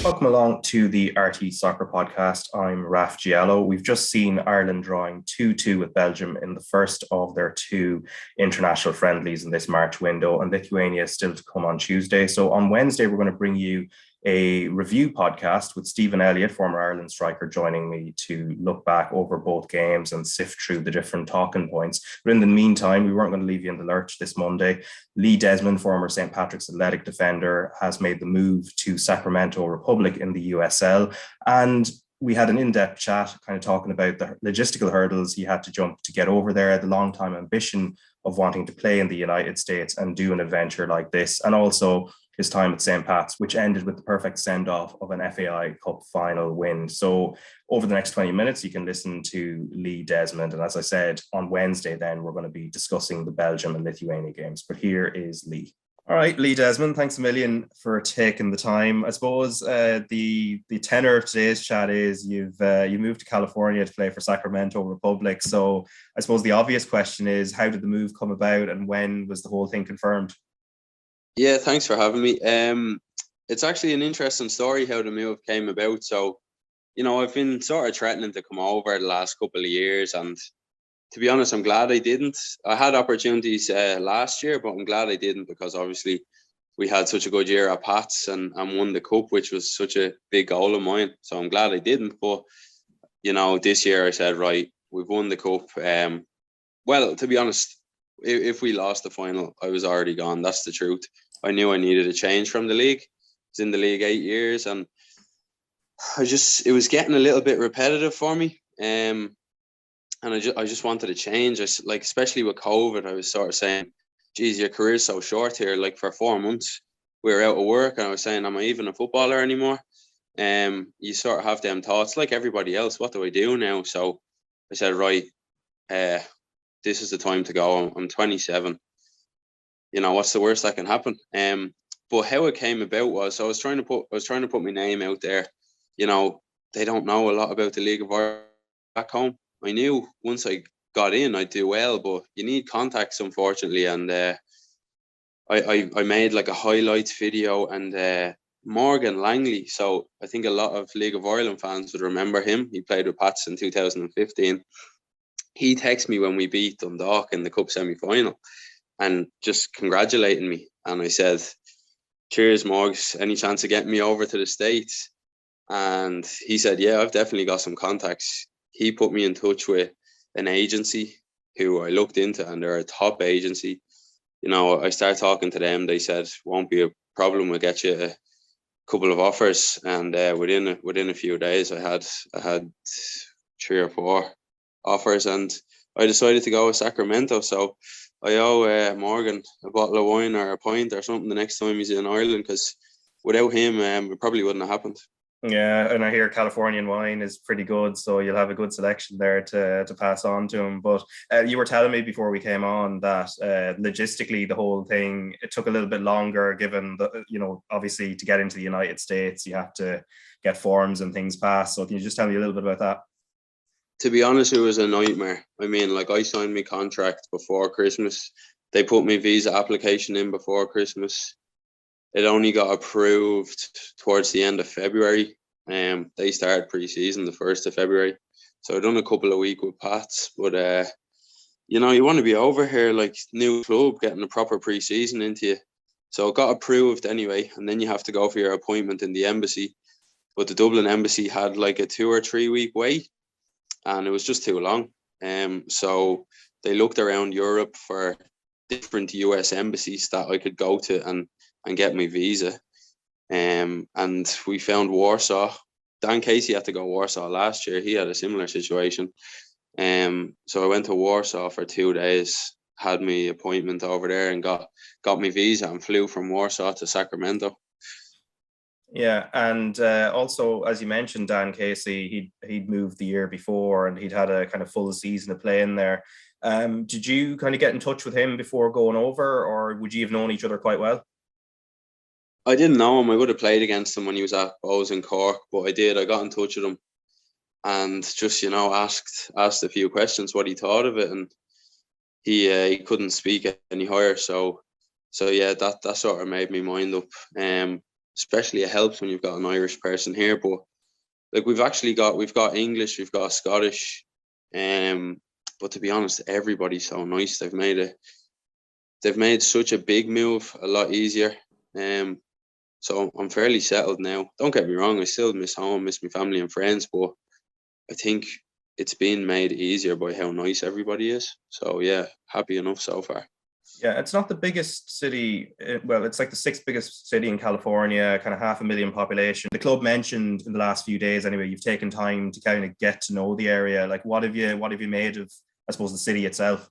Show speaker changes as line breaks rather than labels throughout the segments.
Welcome along to the RTÉ Soccer Podcast. I'm Raf Diallo. We've just seen Ireland drawing 2-2 with Belgium in the first of their two international friendlies in this March window, and Lithuania is still to come on Tuesday. So on Wednesday, we're going to bring you a review podcast with Stephen Elliott, former Ireland striker, joining me to look back over both games and sift through the different talking points. But in the meantime, we weren't going to leave you in the lurch this Monday. Lee Desmond, former St. Patrick's Athletic defender, has made the move to Sacramento Republic in the USL. And we had an in-depth chat kind of talking about the logistical hurdles he had to jump to get over there, the long-time ambition of wanting to play in the United States and do an adventure like this, and also his time at St. Pat's, which ended with the perfect send-off of an FAI Cup final win. So over the next 20 minutes, you can listen to Lee Desmond. And as I said, on Wednesday, then we're going to be discussing the Belgium and Lithuania games. But here is Lee. All right, Lee Desmond, thanks a million for taking the time. I suppose the tenor of today's chat is you moved to California to play for Sacramento Republic. So I suppose the obvious question is, how did the move come about and when was the whole thing confirmed?
Yeah, thanks for having me. It's actually an interesting story how the move came about. So, I've been sort of threatening to come over the last couple of years, and to be honest, I'm glad I didn't. I had opportunities last year, but I'm glad I didn't, because obviously we had such a good year at Pats and won the cup, which was such a big goal of mine. So I'm glad I didn't. But, this year I said, right, we've won the cup. Well, to be honest, if we lost the final, I was already gone. That's the truth. I knew I needed a change from the league. I was in the league 8 years, and it was getting a little bit repetitive for me. And I just wanted a change. Especially with COVID, I was sort of saying, geez, your career's so short here. Like, for 4 months, we were out of work, and I was saying, am I even a footballer anymore? You sort of have them thoughts like everybody else. What do I do now? So I said, right, this is the time to go. I'm 27. What's the worst that can happen? But how it came about was I was trying to put my name out there. They don't know a lot about the League of Ireland back home. I knew once I got in, I'd do well, but you need contacts, unfortunately. And I made like a highlights video, and Morgan Langley. So I think a lot of League of Ireland fans would remember him. He played with Pats in 2015. He texted me when we beat Dundalk in the Cup semi-final and just congratulating me. And I said, cheers, Morgs. Any chance of getting me over to the States? And he said, yeah, I've definitely got some contacts. He put me in touch with an agency who I looked into, and they're a top agency. I started talking to them. They said, won't be a problem. We'll get you a couple of offers. And within a few days, I had 3 or 4 offers, and I decided to go with Sacramento. So I owe Morgan a bottle of wine or a pint or something the next time he's in Ireland, because without him, it probably wouldn't have happened.
Yeah, and I hear Californian wine is pretty good, so you'll have a good selection there to pass on to him. But you were telling me before we came on that logistically the whole thing, it took a little bit longer, given that, obviously to get into the United States, you have to get forms and things passed. So can you just tell me a little bit about that?
To be honest, it was a nightmare. I mean, I signed my contract before Christmas. They put my visa application in before Christmas. It only got approved towards the end of February. They started pre-season the 1st of February. So I done a couple of weeks with Pats. But, you want to be over here, like, new club, getting a proper pre-season into you. So it got approved anyway. And then you have to go for your appointment in the embassy. But the Dublin embassy had like a 2 or 3 week wait. And it was just too long. So they looked around Europe for different US embassies that I could go to and get my visa. And we found Warsaw. Dan Casey had to go Warsaw last year. He had a similar situation. So I went to Warsaw for 2 days, had my appointment over there, and got my visa and flew from Warsaw to Sacramento.
Yeah, and also, as you mentioned, Dan Casey, he'd moved the year before, and he'd had a kind of full season of playing there. Did you kind of get in touch with him before going over, or would you have known each other quite well?
I didn't know him. I would have played against him when he was at Bowes in Cork, but I did. I got in touch with him and just, asked a few questions what he thought of it, and he couldn't speak any higher. So yeah, that sort of made me mind up. especially it helps when you've got an Irish person here. But like we've got English, we've got Scottish, but to be honest, everybody's so nice. They've made such a big move a lot easier. So I'm fairly settled now. Don't get me wrong, I still miss home, miss my family and friends, but I think it's been made easier by how nice everybody is. So yeah, happy enough so far.
Yeah, it's not the biggest city. Well, it's like the sixth biggest city in California, kind of 500,000 population. The club mentioned in the last few days, anyway, you've taken time to kind of get to know the area. Like, what have you made of, I suppose, the city itself?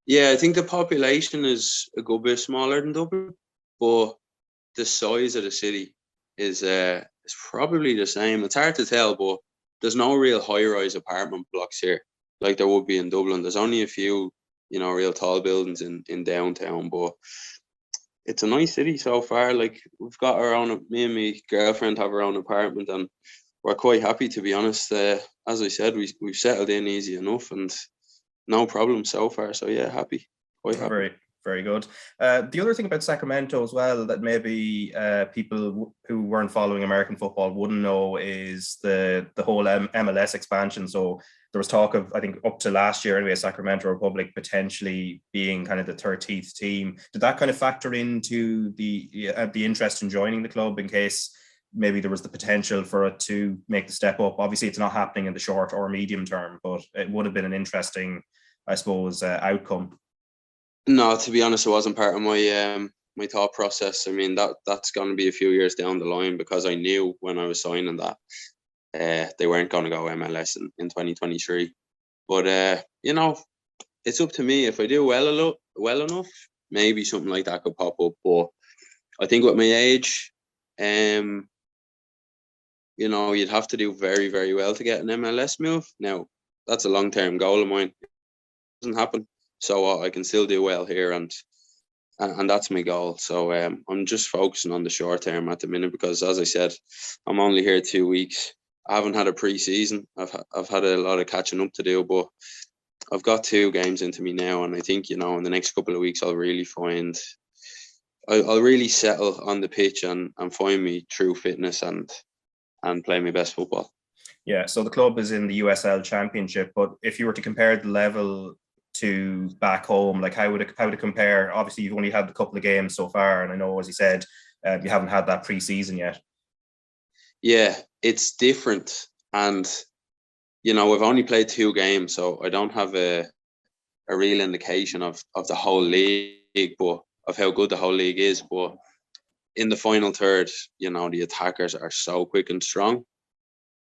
Yeah, I think the population is a good bit smaller than Dublin, but the size of the city is probably the same. It's hard to tell, but there's no real high-rise apartment blocks here like there would be in Dublin. There's only a few, real tall buildings in downtown, but it's a nice city so far. Like we've got our own, me and my girlfriend have our own apartment, and we're quite happy, to be honest. As I said, we've settled in easy enough and no problem so far. So yeah, happy, quite happy.
Very, very good. The other thing about Sacramento as well that maybe people who weren't following American football wouldn't know is the whole MLS expansion. So there was talk of, I think up to last year anyway, Sacramento Republic potentially being kind of the 13th team. Did that kind of factor into the interest in joining the club in case maybe there was the potential for it to make the step up? Obviously, it's not happening in the short or medium term, but it would have been an interesting, I suppose, outcome.
No, to be honest, it wasn't part of my thought process. I mean, that's going to be a few years down the line, because I knew when I was signing that they weren't going to go MLS in 2023. But it's up to me. If I do well enough, maybe something like that could pop up. But I think with my age, you'd have to do very, very well to get an MLS move. Now, that's a long-term goal of mine. It doesn't happen. So I can still do well here, and that's my goal. So I'm just focusing on the short term at the minute, because, as I said, I'm only here 2 weeks. I haven't had a pre-season. I've had a lot of catching up to do, but I've got 2 games into me now, and I think in the next couple of weeks I'll really I'll really settle on the pitch and find me true fitness and play my best football.
Yeah. So the club is in the USL Championship, but if you were to compare the level to back home, like how would it compare? Obviously, you've only had a couple of games so far, and I know, as you said, you haven't had that pre-season yet.
Yeah, it's different, and we've only played 2 games, so I don't have a real indication of the whole league, but of how good the whole league is. But in the final third, the attackers are so quick and strong,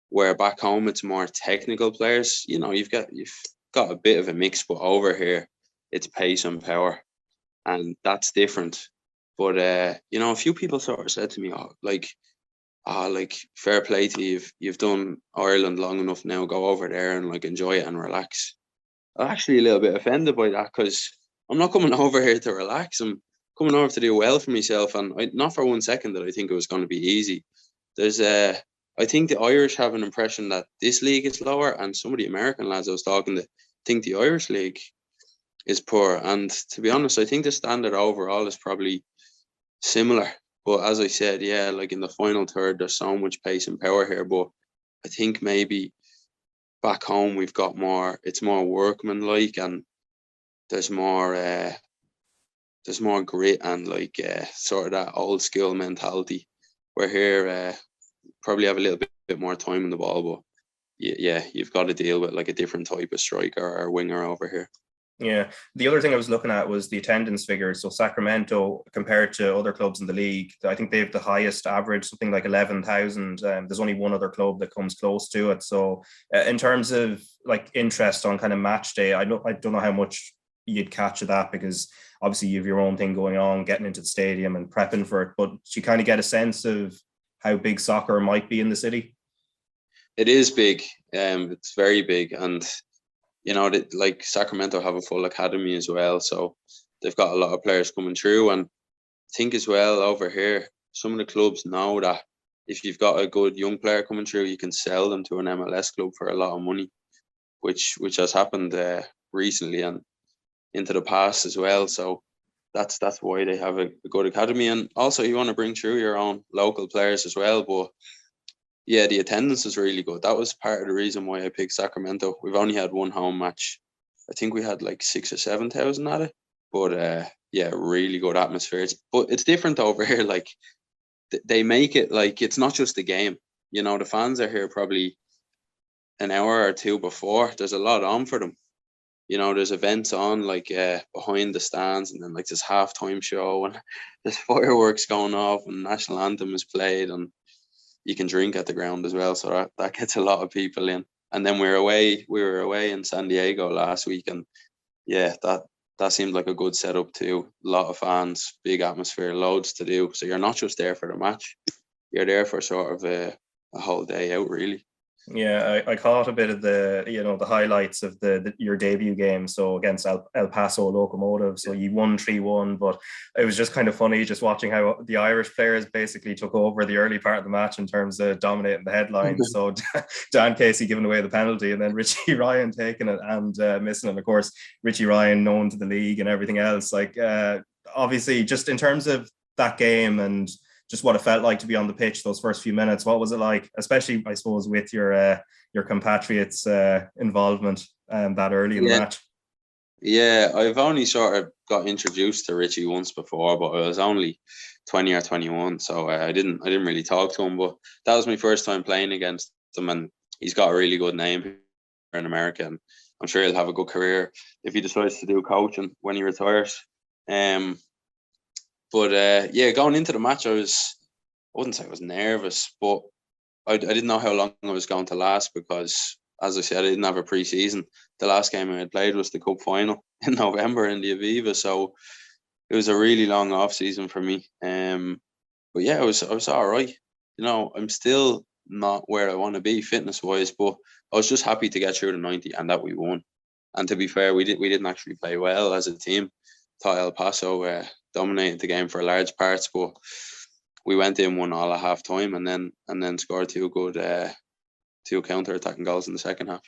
where back home it's more technical players. You've got a bit of a mix, but over here it's pace and power, and that's different. But a few people sort of said to me, like fair play to you, you've done Ireland long enough now, go over there and enjoy it and relax. I'm actually a little bit offended by that, because I'm not coming over here to relax. I'm coming over to do well for myself, and not for 1 second that I think it was going to be easy. I think the Irish have an impression that this league is lower, and some of the American lads I was talking to think the Irish league is poor. And to be honest, I think the standard overall is probably similar. But as I said, yeah, in the final third, there's so much pace and power here. But I think maybe back home we've got more. It's more workmanlike, and there's more grit and sort of that old school mentality. Where here, probably have a little bit more time in the ball, but yeah, you've got to deal with a different type of striker or winger over here.
Yeah. The other thing I was looking at was the attendance figures. So Sacramento, compared to other clubs in the league, I think they have the highest average, something like 11,000. There's only one other club that comes close to it. So in terms of interest on kind of match day, I don't know how much you'd catch of that, because obviously you have your own thing going on, getting into the stadium and prepping for it. But you kind of get a sense of how big soccer might be in the city.
It is big. It's very big, and Sacramento have a full academy as well, so they've got a lot of players coming through. And I think as well over here, some of the clubs know that if you've got a good young player coming through, you can sell them to an MLS club for a lot of money, which has happened recently and into the past as well. So that's why they have a good academy. And also you want to bring through your own local players as well. But yeah, the attendance is really good. That was part of the reason why I picked Sacramento. We've only had one home match. I think we had like 6,000 or 7,000 at it. But yeah, really good atmosphere. But it's different over here. Like they make it like it's not just a game. You know, the fans are here probably an hour or two before. There's a lot on for them. You know, there's events on like behind the stands, and then like this halftime show, and there's fireworks going off, and national anthem is played, and you can drink at the ground as well. So that gets a lot of people in. And then we were away in San Diego last week, and yeah, that seemed like a good setup too. A lot of fans, big atmosphere, loads to do. So you're not just there for the match; you're there for sort of a whole day out, really.
Yeah, I caught a bit of the the highlights of your debut game, so against El Paso Locomotive. So you won 3-1, but it was just kind of funny just watching how the Irish players basically took over the early part of the match in terms of dominating the headlines. So Dan Casey giving away the penalty, and then Richie Ryan taking it and missing it. And of course, Richie Ryan known to the league and everything else. Like obviously, just in terms of that game and just what it felt like to be on the pitch those first few minutes. What was it like, especially, I suppose, with your compatriots' involvement that early in the match?
Yeah, I've only sort of got introduced to Richie once before, but I was only 20 or 21, so I didn't really talk to him. But that was my first time playing against him, and he's got a really good name here in America, and I'm sure he'll have a good career if he decides to do coaching when he retires. But yeah, going into the match, I wouldn't say I was nervous, but I didn't know how long I was going to last because, as I said, I didn't have a pre-season. The last game I had played was the Cup final in November in the Aviva, so it was a really long off season for me. But yeah, I was all right. You know, I'm still not where I want to be fitness wise, but I was just happy to get through the 90 and that we won. And to be fair, we didn't actually play well as a team. Thought El Paso dominated the game for large parts, but we went in 1-1 at half time and then scored two counter attacking goals in the second half.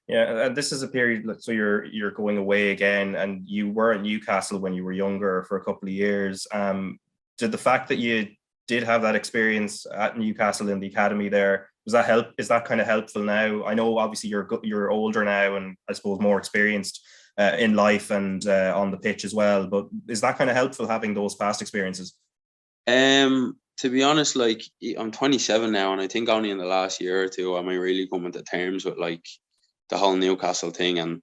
Yeah, and this is a period. So you're going away again, and you were at Newcastle when you were younger for a couple of years. Did the fact that you did have that experience at Newcastle in the academy there, does that help? Is that kind of helpful now? I know obviously you're older now, and I suppose more experienced in life and on the pitch as well. But is that kind of helpful having those past experiences?
To be honest, like I'm 27 now, and I think only in the last year or two am I really coming to terms with like the whole Newcastle thing. And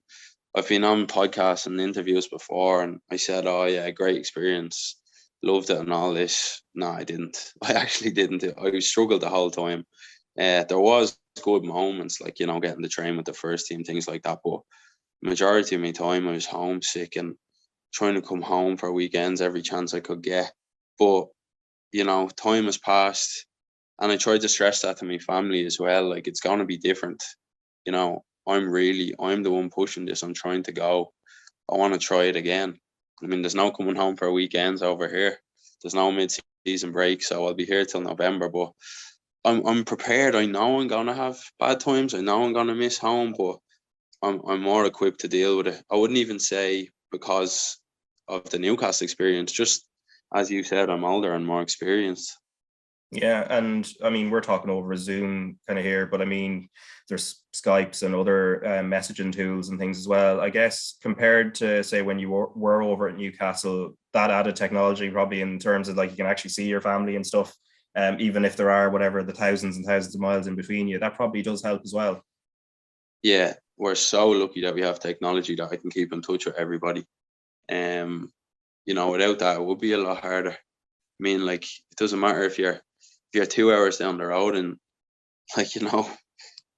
I've been on podcasts and interviews before, and I said, "Oh yeah, great experience, loved it, and all this." No, I didn't. I actually didn't. I struggled the whole time. There was good moments, like getting the train with the first team, things like that. But majority of my time, I was homesick and trying to come home for weekends every chance I could get. But time has passed, and I tried to stress that to my family as well. Like, it's going to be different. I'm the one pushing this. I'm trying to go. I want to try it again. I mean, there's no coming home for weekends over here. There's no mid-season break, so I'll be here till November. But I'm prepared. I know I'm going to have bad times. I know I'm going to miss home, but I'm more equipped to deal with it. I wouldn't even say because of the Newcastle experience, just as you said, I'm older and more experienced.
Yeah, and I mean, we're talking over Zoom kind of here, but I mean, there's Skypes and other messaging tools and things as well. I guess compared to, say, when you were over at Newcastle, that added technology probably in terms of like you can actually see your family and stuff, even if there are whatever the thousands and thousands of miles in between you, that probably does help as well.
Yeah, we're so lucky that we have technology that I can keep in touch with everybody. Without that, it would be a lot harder. I mean, like, it doesn't matter if you're 2 hours down the road and, like,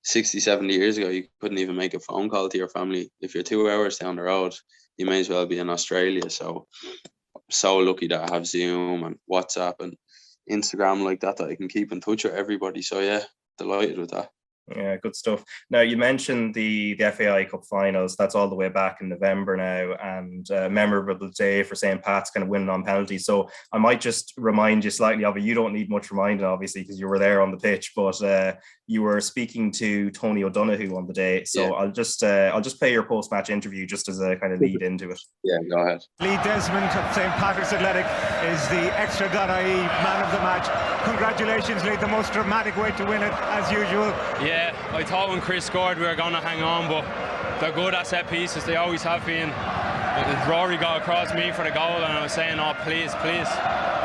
60, 70 years ago, you couldn't even make a phone call to your family. If you're 2 hours down the road, you may as well be in Australia. So I'm so lucky that I have Zoom and WhatsApp and Instagram like that I can keep in touch with everybody. So yeah, delighted with that.
Yeah, good stuff. Now, you mentioned the FAI Cup finals. That's all the way back in November now, and a memorable day for St. Pat's, kind of winning on penalty. So I might just remind you slightly of it. You don't need much reminding, obviously, because you were there on the pitch, but you were speaking to Tony O'Donoghue on the day. So yeah. I'll just play your post-match interview just as a kind of lead into it.
Yeah, go ahead.
Lee Desmond of St. Patrick's Athletic is the extra.ie man of the match. Congratulations, Lee. The most dramatic way to win it, as usual.
Yeah, I thought when Chris scored we were going to hang on, but they're good at set pieces. They always have been. Rory got across me for the goal, and I was saying, "Oh, please,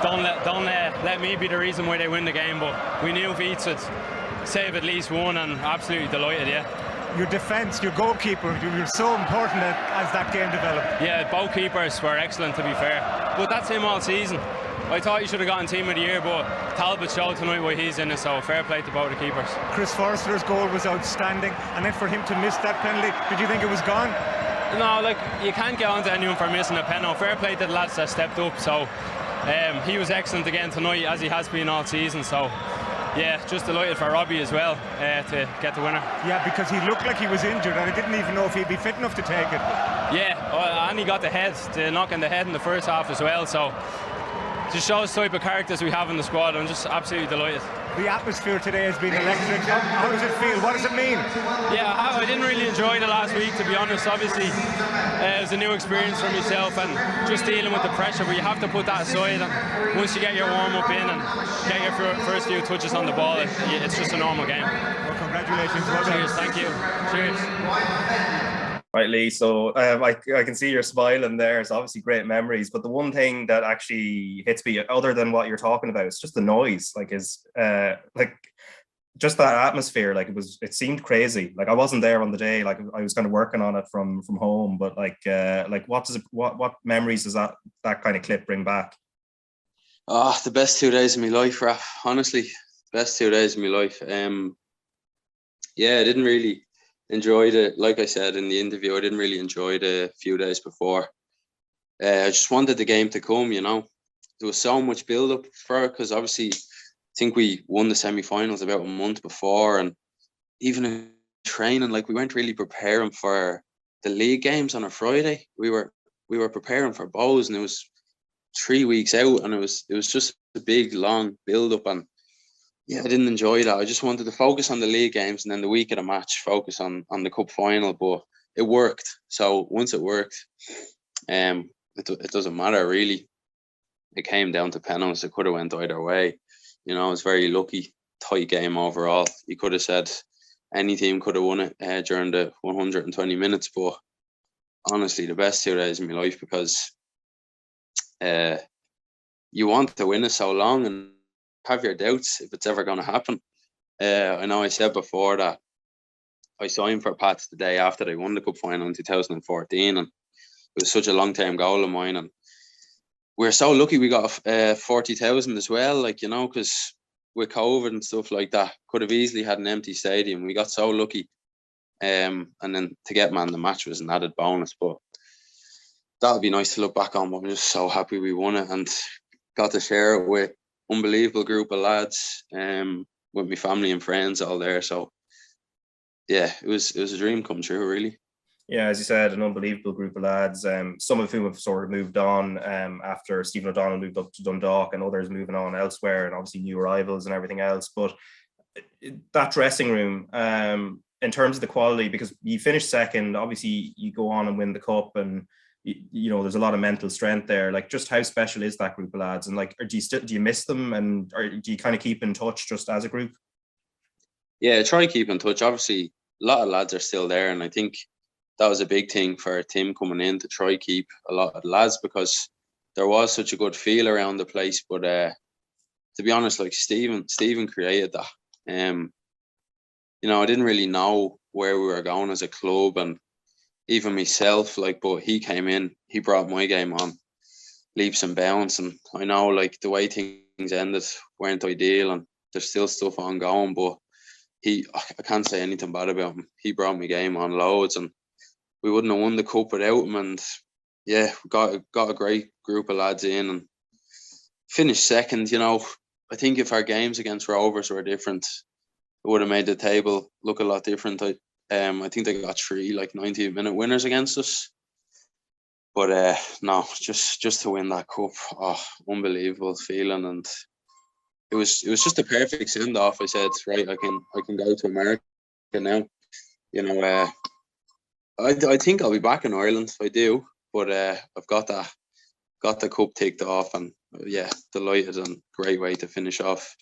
don't let me be the reason why they win the game." But we knew Veets would save at least one, and absolutely delighted. Yeah.
Your defence, your goalkeeper, you're so important as that game developed.
Yeah, both keepers were excellent, to be fair. But that's him all season. I thought he should have gotten Team of the Year, but Talbot showed tonight why he's in it, so fair play to both the keepers.
Chris Forrester's goal was outstanding, and then for him to miss that penalty, did you think it was gone?
No, like, you can't get on to anyone for missing a penalty. Fair play to the lads that stepped up, so he was excellent again tonight, as he has been all season, so yeah, just delighted for Robbie as well to get the winner.
Yeah, because he looked like he was injured, and I didn't even know if he'd be fit enough to take it.
Yeah, and he got the knock in the head in the first half as well, so just shows the type of characters we have in the squad. I'm just absolutely delighted.
The atmosphere today has been electric. How does it feel? What does it mean?
Yeah, I didn't really enjoy the last week, to be honest. Obviously, it was a new experience for myself, and just dealing with the pressure, but you have to put that aside, and once you get your warm-up in and get your first few touches on the ball, it's just a normal game.
Well, congratulations. Well done.
Cheers, thank you. Cheers.
Right, Lee, so I can see you're smiling there. It's obviously great memories, but the one thing that actually hits me, other than what you're talking about, is just the noise. Just that atmosphere. Like, it seemed crazy. Like, I wasn't there on the day. Like, I was kind of working on it from home. But what memories does that kind of clip bring back?
Oh, the best 2 days of my life, Raf. Honestly, best 2 days of my life. Yeah, I didn't really enjoyed it. Like I said in the interview, I didn't really enjoy the few days before. I just wanted the game to come, you know. There was so much build up for it, because obviously I think we won the semi-finals about a month before, and even in training, like, we weren't really preparing for the league games on a Friday. We were preparing for Bows, and it was 3 weeks out, and it was just a big long build up, and yeah, I didn't enjoy that. I just wanted to focus on the league games, and then the week of the match, focus on the cup final. But it worked. So once it worked, it doesn't matter really. It came down to penalties. It could have went either way. You know, it was very lucky, tight game overall. You could have said any team could have won it during the 120 minutes. But honestly, the best 2 days of my life, because you want to win it so long and have your doubts if it's ever going to happen. I know I said before that I signed for Pats the day after they won the cup final in 2014, and it was such a long-term goal of mine, and we're so lucky we got 40,000 as well, like, you know, because with COVID and stuff like that, could have easily had an empty stadium. We got so lucky, and then to get man the match was an added bonus. But that would be nice to look back on. But I'm just so happy we won it and got to share it with unbelievable group of lads, with my family and friends all there. So yeah, it was a dream come true, really.
Yeah, as you said, an unbelievable group of lads, some of whom have sort of moved on after Stephen O'Donnell moved up to Dundalk, and others moving on elsewhere, and obviously new rivals and everything else. But that dressing room, in terms of the quality, because you finished second, obviously you go on and win the cup, and you know, there's a lot of mental strength there. Like, just how special is that group of lads? And like, do you miss them, and or do you kind of keep in touch just as a group?
Yeah, try keep in touch. Obviously, a lot of lads are still there, and I think that was a big thing for Tim coming in, to try keep a lot of lads, because there was such a good feel around the place. But to be honest, like, Stephen created that. You know, I didn't really know where we were going as a club, and even myself, like, but he came in, he brought my game on leaps and bounds. And I know, like, the way things ended weren't ideal, and there's still stuff ongoing, but I can't say anything bad about him. He brought my game on loads, and we wouldn't have won the cup without him. And yeah, we got a great group of lads in and finished second. You know, I think if our games against Rovers were different, would have made the table look a lot different. I think they got 3 90-minute winners against us. But no, just to win that cup, unbelievable feeling, and it was just a perfect send off. I said, right, I can go to America now. I think I'll be back in Ireland. I do, but I've got the cup ticked off, and delighted, and great way to finish off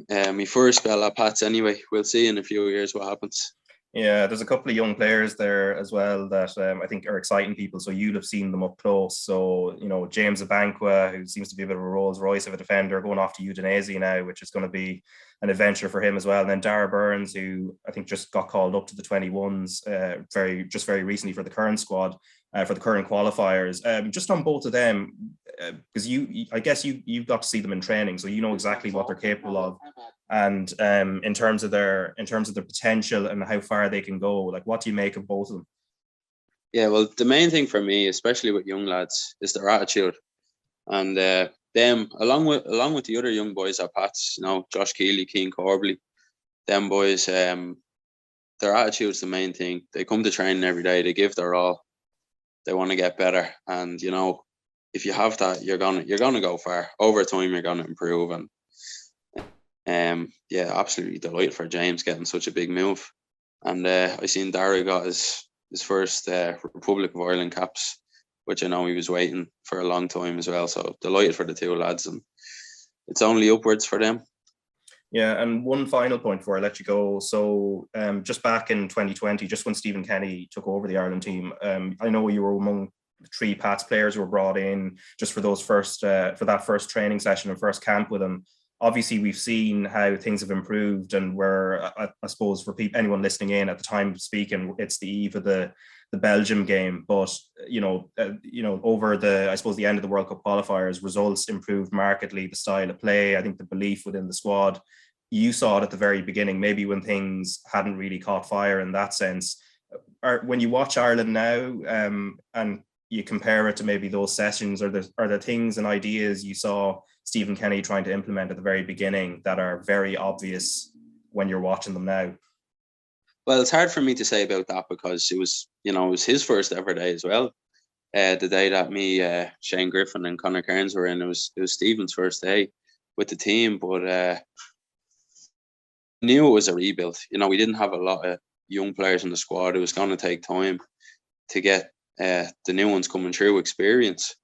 my first spell at Pats. Anyway, we'll see in a few years what happens.
Yeah, there's a couple of young players there as well that I think are exciting people. So you'll have seen them up close. So, James Abankwah, who seems to be a bit of a Rolls Royce of a defender, going off to Udinese now, which is going to be an adventure for him as well. And then Darragh Burns, who I think just got called up to the 21s very recently for the current squad, for the current qualifiers. Just on both of them, because I guess you got to see them in training, so you know exactly what they're capable of. And in terms of their potential and how far they can go, like, what do you make of both of them?
Yeah, well, the main thing for me, especially with young lads, is their attitude, and them along with the other young boys at Pats, Josh Keeley, Keane Corbley, them boys, their attitude's the main thing. They come to training every day, they give their all, they want to get better, and if you have that, you're gonna go far. Over time, you're gonna improve, and absolutely delighted for James getting such a big move. And I seen Darragh got his first Republic of Ireland caps, which I know he was waiting for a long time as well. So delighted for the two lads, and it's only upwards for them.
Yeah, and one final point before I let you go. So just back in 2020, just when Stephen Kenny took over the Ireland team, I know you were among 3 Pats players who were brought in just for those for that first training session and first camp with him. Obviously, we've seen how things have improved, and I suppose for anyone listening in at the time of speaking, it's the eve of the Belgium game. But over the end of the World Cup qualifiers, results improved markedly. The style of play, I think, the belief within the squad. You saw it at the very beginning, maybe when things hadn't really caught fire in that sense. When you watch Ireland now, and you compare it to maybe those sessions, are there things and ideas you saw Stephen Kenny trying to implement at the very beginning that are very obvious when you're watching them now?
Well, it's hard for me to say about that, because it was his first ever day as well. The day that me, Shane Griffin and Conor Kearns were in, it was Stephen's first day with the team, but knew it was a rebuild. We didn't have a lot of young players in the squad. It was going to take time to get the new ones coming through experience.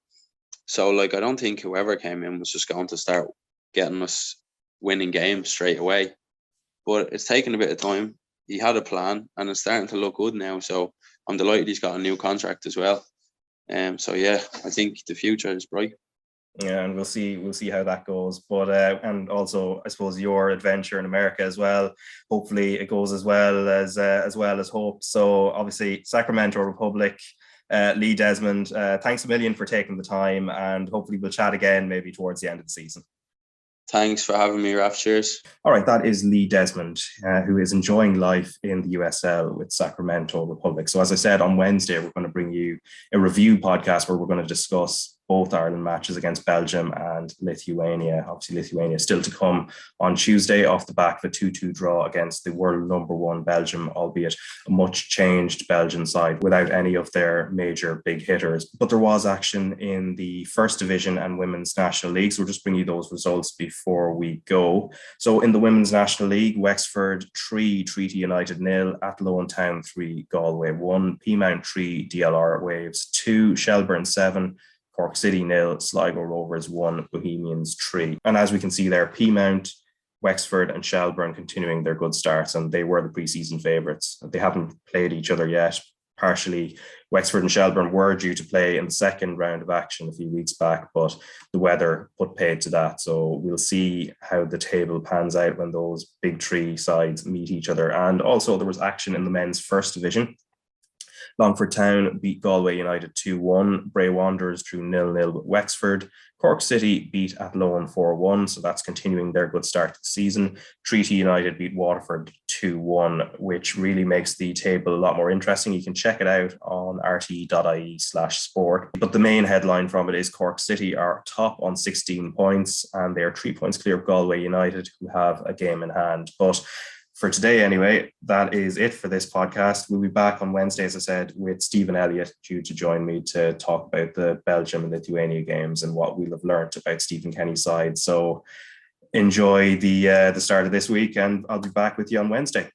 So, I don't think whoever came in was just going to start getting us winning games straight away. But it's taken a bit of time. He had a plan, and it's starting to look good now. So I'm delighted he's got a new contract as well. I think the future is bright.
Yeah, and we'll see how that goes. But and also, I suppose, your adventure in America as well. Hopefully, it goes as well as hope. So obviously, Sacramento Republic. Lee Desmond, thanks a million for taking the time, and hopefully we'll chat again maybe towards the end of the season.
Thanks for having me, Raf. Cheers.
All right, that is Lee Desmond, who is enjoying life in the USL with Sacramento Republic. So as I said, on Wednesday, we're going to bring you a review podcast where we're going to discuss both Ireland matches against Belgium and Lithuania. Obviously, Lithuania still to come on Tuesday off the back of a 2-2 draw against the world number 1 Belgium, albeit a much changed Belgian side without any of their major big hitters. But there was action in the First Division and Women's National League. So we'll just bring you those results before we go. So in the Women's National League, Wexford 3, Treaty United 0, Athlone Town 3, Galway 1, Peamount 3, DLR Waves 2, Shelburne 7, Cork City 0, Sligo Rovers 1, Bohemians 3. And as we can see there, Peamount, Wexford and Shelburne continuing their good starts, and they were the pre-season favourites. They haven't played each other yet. Partially, Wexford and Shelburne were due to play in the second round of action a few weeks back, but the weather put paid to that. So we'll see how the table pans out when those big 3 sides meet each other. And also there was action in the men's First Division. Longford Town beat Galway United 2-1. Bray Wanderers drew 0-0 with Wexford. Cork City beat Athlone 4-1, so that's continuing their good start to the season. Treaty United beat Waterford 2-1, which really makes the table a lot more interesting. You can check it out on rte.ie/sport. But the main headline from it is Cork City are top on 16 points, and they are 3 points clear of Galway United, who have a game in hand. But for today anyway, that is it for this podcast. We'll be back on Wednesday, as I said, with Stephen Elliott due to join me to talk about the Belgium and Lithuania games and what we'll have learned about Stephen Kenny's side. So enjoy the start of this week, and I'll be back with you on Wednesday.